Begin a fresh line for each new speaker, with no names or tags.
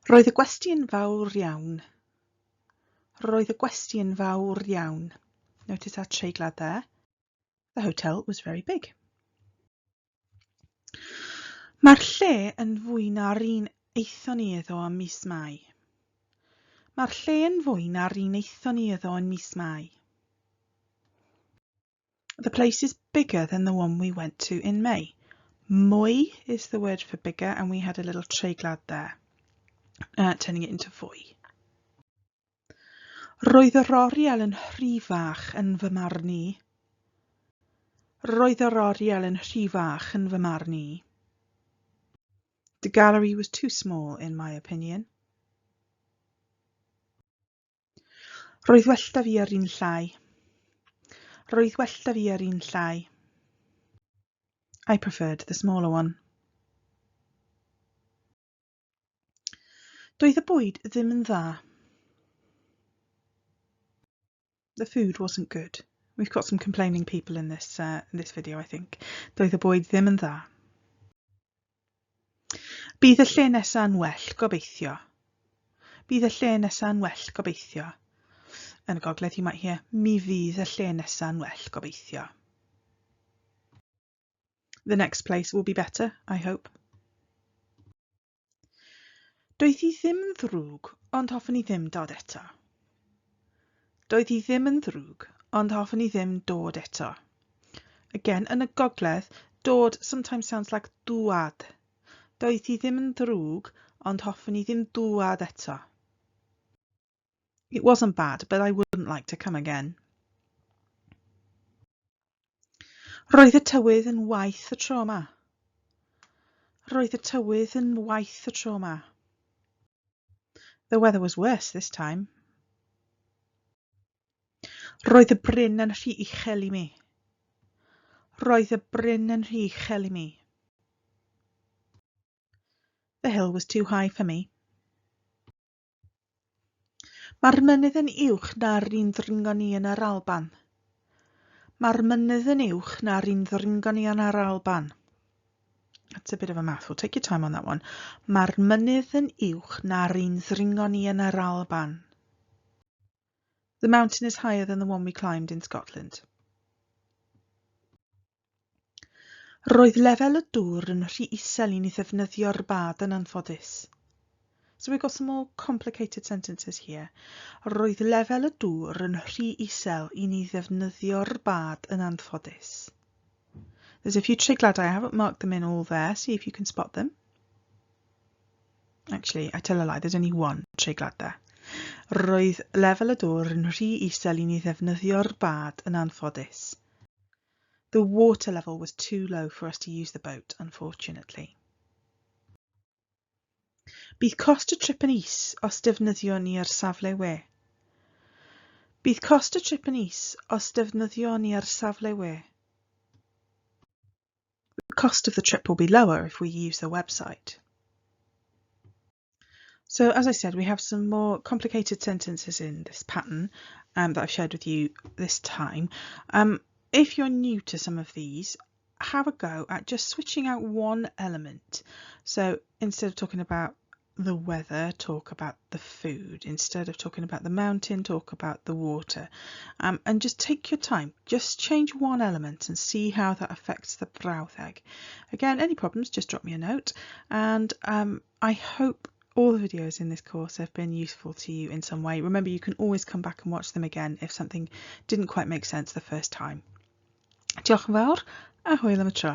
Roedd y gwestiwn fawr iawn. Roedd y gwestiwn fawr iawn. Notice that treiglad there. The hotel was very big. Mae'r lle yn fwy na'r un aethon ni iddo ym mis Mai. Mae'r lle yn fwy na'r un aethon ni iddo yn mis Mai. The place is bigger than the one we went to in May. Mwy is the word for bigger, and we had a little treiglad there, turning it into fwy. Roedd yr oriel yn rhy fach yn fy marn i. Roedd yr oriel yn rhy fach yn fy marn i. The gallery was too small, in my opinion. Roedd well da fi ar un llai. Roedd well da fi ar un llai. I preferred the smaller one. Doedd y bwyd ddim yn dda. The food wasn't good. We've got some complaining people in this video, I think. Doedd y bwyd ddim yn dda. Bydd y lle nesa'n well, gobeithio. Bydd y lle nesa'n well, gobeithio. Yn y gogledd, you might hear, mi fydd y lle nesa'n well, gobeithio. The next place will be better, I hope. Doedd hi ddim yn ddrwg, ond hoffwn i ddim dod eto. Doedd hi ddim yn ddrwg, ond hoffwn i ddim dod eto. Again, yn y gogledd, dod sometimes sounds like dŵad. Doedd hi ddim yn ddrwg, ond hoffwn i ddim dŵad eto. It wasn't bad, but I wouldn't like to come again. Roedd y tywydd yn waeth y tro yma. Roedd y tywydd yn waeth y tro yma. The weather was worse this time. Roedd y bryn yn rhy uchel i mi. Roedd y bryn yn rhy uchel i mi. The hill was too high for me. Mae'r mynydd yn uwch na'r un ddringon ni yn yr Alban. Mae'r mynydd yn uwch na'r un ddringon ni yn yr Alban. That's a bit of a mouthful. Take your time on that one. Mae'r mynydd yn uwch na'r un ddringon ni yn yr Alban. The mountain is higher than the one we climbed in Scotland. Roedd lefel y dŵr yn rhy isel i ni ddefnyddio'r bad yn anffodus. So we've got some more complicated sentences here. Roedd lefel y dŵr yn rhy isel i ni ddefnyddio'r bad yn anffodus. There's a few treiglad. I haven't marked them in all there. See if you can spot them. Actually, I tell a lie. There's only one treiglad there. Roedd lefel y dŵr yn rhy isel i ni ddefnyddio'r bad yn anffodus. The water level was too low for us to use the boat, unfortunately. Bydd cost y trip yn is os defnyddio ni ar safle we. Bydd cost y trip yn is os defnyddio ni ar safle we. The cost of the trip will be lower if we use the website. So, as I said, we have some more complicated sentences in this pattern that I've shared with you this time. If you're new to some of these, have a go at just switching out one element. So instead of talking about the weather, talk about the food. Instead of talking about the mountain, talk about the water. And just take your time. Just change one element and see how that affects the brawddeg. Again, any problems, just drop me a note. And I hope all the videos in this course have been useful to you in some way. Remember, you can always come back and watch them again if something didn't quite make sense the first time. Diolch yn fawr, a hwyl am y tro.